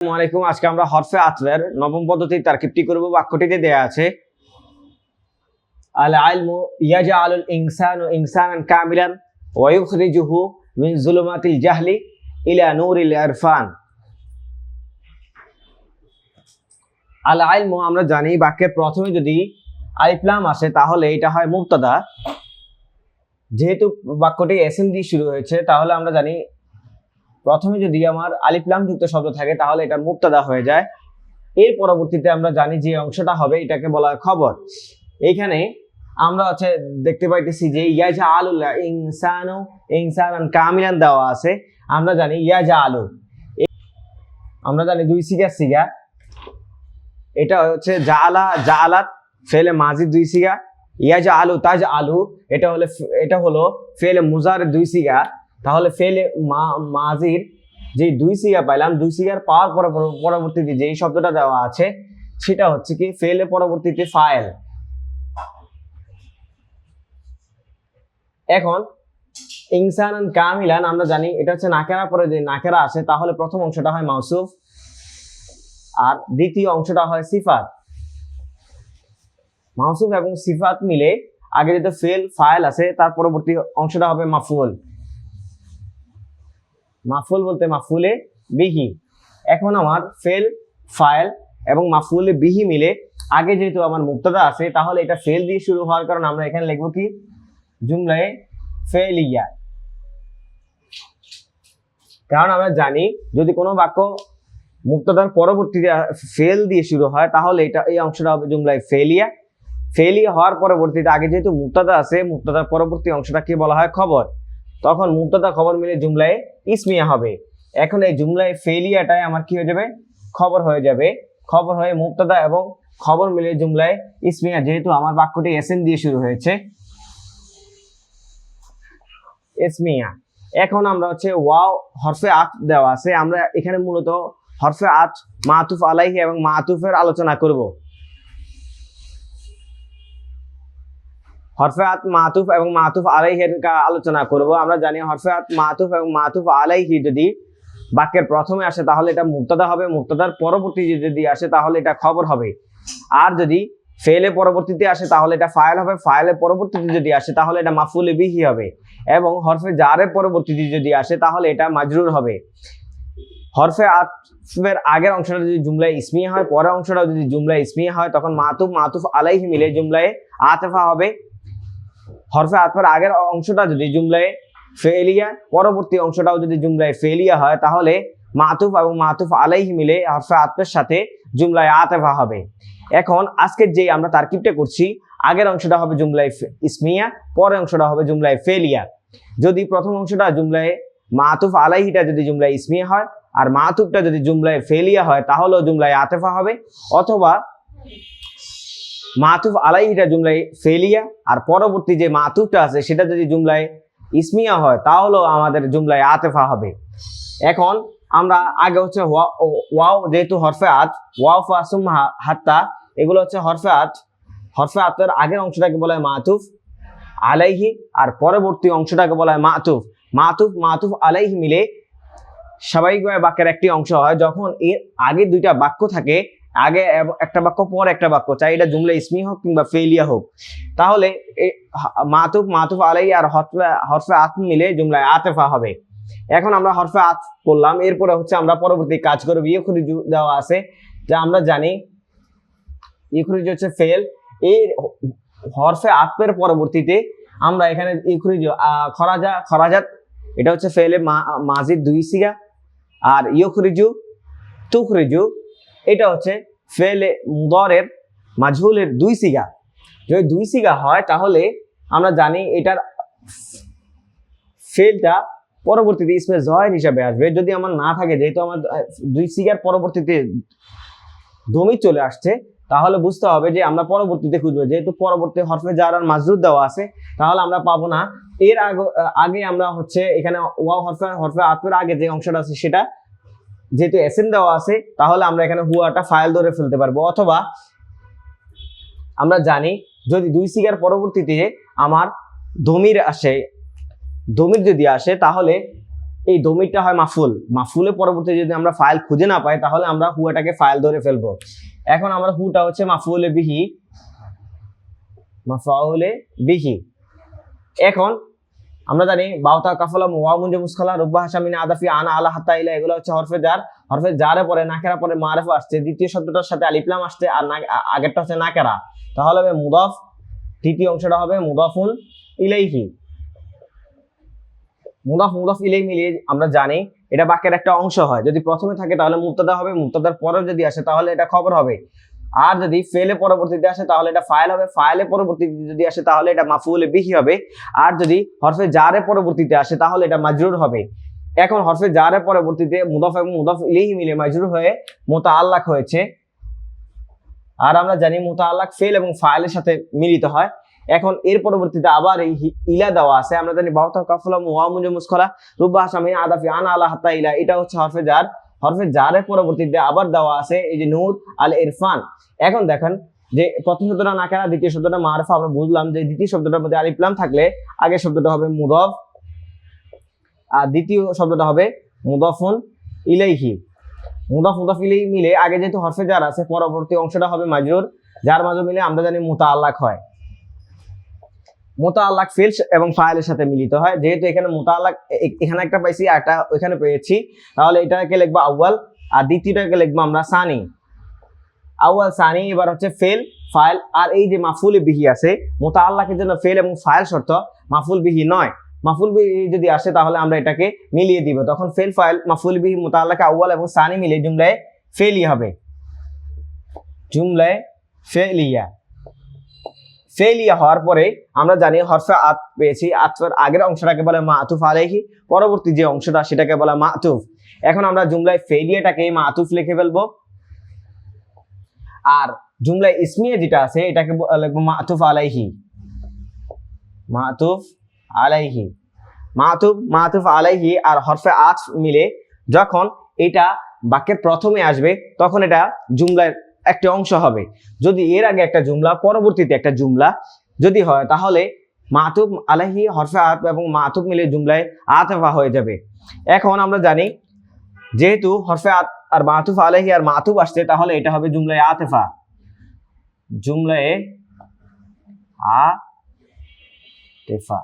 আসসালামু আজকে আমরা হরফে আতফের নবম পদ্ধতির তারকিবটি করব। বাক্যটিতে দেয়া আছে আল ইলমু ইয়াজআলুল ইনসানু ইনসানান কামিলান ওয়া ইউখরিজুহু মিন যুলুমাতিল জাহলি ইলা নূরিল ইরফান। আল ইলমু আমরা জানি বাক্যের প্রথমে যদি আলিফ লাম আসে তাহলে এটা হয় মুবতাদা। যেহেতু বাক্যটি এসএম দিয়ে শুরু হয়েছে তাহলে আমরা জানি প্রথমে যদি আমার আলিফ লাম যুক্ত শব্দ থাকে তাহলে এটা মুবতাদা হয়ে যায়। এর পরবর্তীতে আমরা জানি যে অংশটা হবে এটাকে বলা হয় খবর। এইখানে আমরা দেখতে পাইতেছি যে ইয়াজআলুল ইনসানু ইনসানান কামিলান দেওয়া আছে। আমরা জানি ইয়াজআলু, আমরা জানি দুই সিগা। এটা হচ্ছে জাআলা জাআলাত ফেলে মাজি দুই সিগা। ইয়াজআলু তাজআলু এটা হলো ফেলে মুজারে দুই সিগা। তাহলে ফেলে মাজির যে দুই সিগা পাইলাম, দুই সিগার পাওয়ার পরবর্তীতে যেই শব্দটা দেওয়া আছে সেটা হচ্ছে কি ফেলে পরবর্তীতে ফাইল। এখন ইনসানান কামিলান আমরা জানি এটা হচ্ছে নাকেরা, পরে যে নাকেরা আসে তাহলে প্রথম অংশটা হয় মাউসুফ আর দ্বিতীয় অংশটা হয় সিফাত। মাউসুফ এবং সিফাত মিলে আগে যেটা ফেল ফাইল আছে তার পরবর্তী অংশটা হবে মাফউল। মাফুল বলতে মাফুলে বিহি। এখন আমার ফেল ফাইল এবং মাফুলে বিহি মিলে আগে যেহেতু আমার মুবতাদা আছে তাহলে এটা ফেল দিয়ে শুরু হওয়ার কারণে আমরা এখানে লিখব কি জুমলায়ে ফেলিয়া। কারণ আমরা জানি যদি কোনো বাক্য মুবতাদার পরবর্তীতে ফেল দিয়ে শুরু হয় তাহলে এটা এই অংশটা হবে জুমলায়ে ফেলিয়া। ফেলিয়া হওয়ার পরবর্তীতে আগে যেহেতু মুবতাদা আছে, মুবতাদার পরবর্তী অংশটাকে বলা হয় খবর। তখন মুবতাদা খবর মিলে জুমলায়ে ইসমিয়া হবে। এখন এই জুমলায়ে ফেলিয়াটাই আমার কি হয়ে যাবে, খবর হয়ে যাবে। খবর হয়ে মুবতাদা এবং খবর মিলে জুমলায়ে ইসমিয়া, যেহেতু আমার বাক্যটি এসএম দিয়ে শুরু হয়েছে ইসমিয়া। এখন আমরা ওয়াও হরফে আত দেওয়া আছে। আমরা এখানে মূলত হরফে আত মাতুফ আলাইহি এবং মাতুফের আলোচনা করব। হরফে আত মাতুফ এবং মাতুফ আলাইহির আলোচনা করব। আমরা জানি হরফে আত মাতুফ এবং মাতুফ আলাইহি যদি বাক্যের প্রথমে আসে তাহলে এটা মুবতাদা হবে, মুবতাদার পরবর্তী যদি আসে তাহলে এটা খবর হবে। আর যদি ফেলে পরবর্তীতে আসে তাহলে এটা ফাইল হবে, ফাইলের পরবর্তীতে যদি আসে তাহলে এটা মাফউলে বিহি হবে এবং হরফে জারের পরবর্তীতে যদি আসে তাহলে এটা মাজরুর হবে। হরফে আতফের আগের অংশটা যদি জুমলায়ে ইসমিয়া হয়, পরের অংশটা যদি জুমলায়ে ইসমিয়া হয় তখন মাতুফ আলাইহি মিলে জুমলায়ে আতিফা হবে। হরফে আতফের আগের অংশটা যদি জুমলায়ে ফেলিয়া, পরবর্তী অংশটাও যদি জুমলায়ে ফেলিয়া হয় তাহলে মাতুফ এবং মাতুফ আলাইহি মিলে হরফে আতফের সাথে জুমলায়ে আতিফা হবে। এখন আজকে যে আমরা তারকিবটা করছি আগের অংশটা হবে জুমলায়ে ইসমিয়া, পরের অংশটা হবে জুমলায়ে ফেলিয়া। যদি প্রথম অংশটা জুমলায়ে মাতুফ আলাইহিটা যদি জুমলায়ে ইসমিয়া হয় আর মাতুফটা যদি জুমলায়ে ফেলিয়া হয় তাহলেও জুমলায়ে আতিফা হবে, অথবা মাতুফ আলাইহিটা জুমলায়ে ফেলিয়া আর পরবর্তী যে মাতুফটা আছে সেটা যদি জুমলায়ে ইসমিয়া হয় তাহলেও আমাদের জুমলায়ে আতিফা হবে। এখন আমরা আগে ওয়াও যেহেতু হরফে আত, ওয়াও ফাসুম হাত্তা এগুলো হরফে আত। হরফে আতের আগের অংশটাকে বলা হয় মাতুফ আলাইহি আর পরবর্তী অংশটাকে বলা হয় মাতুফ আলাইহি মিলে স্বাভাবিকভাবে বাক্যের একটি অংশ হয়। যখন এর আগে দুইটা বাক্য থাকে, আগে একটা বাক্য পর একটা বাক্য, চাই এটা জুমলা ইসমি হোক কিংবা ফেলিয়া হোক, তাহলে মাতুফ আলাইহি আর হরফে আত মিলে জুমলায়ে আতিফা হবে। এখন আমরা হরফে আত করলাম, এরপরে আমরা পরবর্তী কাজ করব। ইউখরিজু দেওয়া আছে, যা আমরা জানি ইউখরিজু হচ্ছে ফেল। এই হরফে আতফের পরবর্তীতে আমরা এখানে ইউখরিজু খরাজাত এটা হচ্ছে ফেলে মাজির দুই সিগা, আর ইউখরিজু তুখরিজু এটা হচ্ছে ফেলে মুদারের মাজহুলের দুই সিগা। যদি দুই সিগা হয় তাহলে আমরা জানি এটার ফেলটা পরবর্তীতে ইসমে জয়ের হিসাবে আসবে। যদি আমার না থাকে, যেহেতু আমার দুই সিগার পরবর্তীতে দমির চলে আসছে তাহলে বুঝতে হবে যে আমরা পরবর্তীতে খুঁজবো। যেহেতু পরবর্তী হরফে জার আর মাজরুর দেওয়া আছে তাহলে আমরা পাবো না। এর আগে আমরা এখানে ওয়াও হরফে আতফের আগে যে অংশটা আছে সেটা যেহেতু এসএম দেওয়া আছে তাহলে আমরা এখানে হুয়াটা ফাইল ধরে ফেলতে পারবো। অথবা আমরা জানি যদি দুই সিগার পরবর্তীতে আমার দমির যদি আসে তাহলে এই দমিরটা হয় মাফুল, মাফুলের পরবর্তী যদি আমরা ফাইল খুঁজে না পাই তাহলে আমরা হুয়াটাকে ফাইল ধরে ফেলবো। এখন আমরা হুটা হচ্ছে মাফুলে বিহি, মাফাউলে বিহি। এখন আমরা জানি বাউতা কাফলা ওয়া মুনজা মুসখালা রুব্বা হাসামিনা আদাফি আনা আলা হাত্তা ইলা, এগুলো হচ্ছে হরফে জার। হরফে জারে পরে নাকেরা পরে মারিফা আসছে, দ্বিতীয় শব্দটার সাথে আলিফ লাম আসছে, আর আগেরটা হচ্ছে নাকেরা, তাহলে হবে মুদাফ, তৃতীয় অংশটা হবে মুদাফুন ইলাইহি। মুদাফ মুদাফ ইলাইহি মিলিয়ে আমরা জানি এটা বাক্যের একটা অংশ হয়। যদি প্রথমে থাকে তাহলে মুবতাদা হবে, মুবতাদার পরে যদি আসে তাহলে এটা খবর হবে। আর যদি ফেলে পরবর্তীতে আসে তাহলে এটা ফাইল হবে, ফাইলে পরবর্তীতে যদি আসে তাহলে এটা মাফউলে বিহি হবে। আর যদি হরফে জারে পরবর্তীতে আসে তাহলে এটা মাজরুর হবে। এখন হরফে জারে পরবর্তীতে মুদাফ এবং মুদাফ ইলাইহি মিলে মাজরুর হয়ে মুতাআল্লাক হয়েছে। আর আমরা জানি মুতাআল্লাক ফেল এবং ফাইলের সাথে মিলিত হয়। এখন এর পরবর্তীতে আবার এই ইলা দেওয়া আছে, আমরা জানি বাউতা কাফলা ওয়া মুনজা মুসখালা রুব্বা হাসামিনা আদাফি আনা আলা হাত্তা ইলা, এটা হচ্ছে হরফে জার। হরফে জারের পরবর্তীতে আবার দেওয়া আছে এই যে নূর আল ইরফান। এখন দেখেন যে প্রথম শব্দটা নাকেরা, দ্বিতীয় শব্দটা মারফা। আমরা বুঝলাম যে দ্বিতীয় শব্দটার মধ্যে আলিফ লাম থাকলে আগের শব্দটা হবে মুদাফ আর দ্বিতীয় শব্দটা হবে মুদাফুন ইলাইহি। মুদাফ মুদাফ ইলাইহি মিলে আগে যেহেতু হরফে জার আছে পরবর্তী অংশটা হবে মাজরুর, যার মাজরুর মিলে আমরা জানি মুতাআল্লাক হয়। মুতাআল্লাক ফিল এবং ফাইলের সাথে মিলিত হয়। যেহেতু এখানে মুতাআল্লাক এখানে একটা পাইছি আর একটা ওইখানে পেয়েছি, তাহলে এটাকে লিখবো আউয়াল আর দ্বিতীয়টাকে লিখবো আমরা সানি। আউয়াল সানি এবার হচ্ছে ফেল ফাইল। আর এই যে মাফুল বিহি আছে, মুতাআল্লাকের জন্য ফেল এবং ফাইল শর্ত, মাফুল বিহি নয়। মাফুল বিহি যদি আসে তাহলে আমরা এটাকে মিলিয়ে দিব, তখন ফেল ফাইল মাফুল বিহি মুতাআল্লাক আউয়াল এবং সানি মিলে জুমলায় ফেলি হবে, জুমলায় ফেলিয়া। ফেলিয়া হওয়ার পরে আমরা জানি হরফে আত পেয়েছি, আতফের আগের অংশটাকে বলে মাতুফ আলাইহি, পরবর্তী যে অংশটা সেটাকে বলে মাতুফ। এখন আমরা জুমলায় ফেলিয়াটাকে মাতুফ লিখে ফেলবো, আর জুমলায় ইসমিয়া যেটা আছে এটাকে লিখবো মাতুফ আলাইহি, মাতুফ আলাইহি। মাতুফ মাতুফ আলাইহি আর হরফে আত মিলে যখন এটা বাক্যের প্রথমে আসবে তখন এটা জুমলার একটা অংশ হবে। যদি এর আগে একটা জুমলা পরবর্তীতে একটা জুমলা যদি হয় তাহলে মাতুফ আলাইহি হরফে আত এবং মাতুফ মিলে জুমলায় আতফা হয়ে যাবে। এখন আমরা জানি যেহেতু হরফে আত আর মাতুফ আলাইহি আর মাতুফ আসছে তাহলে এটা হবে জুমলায় আতফা, জুমলায় আতফা।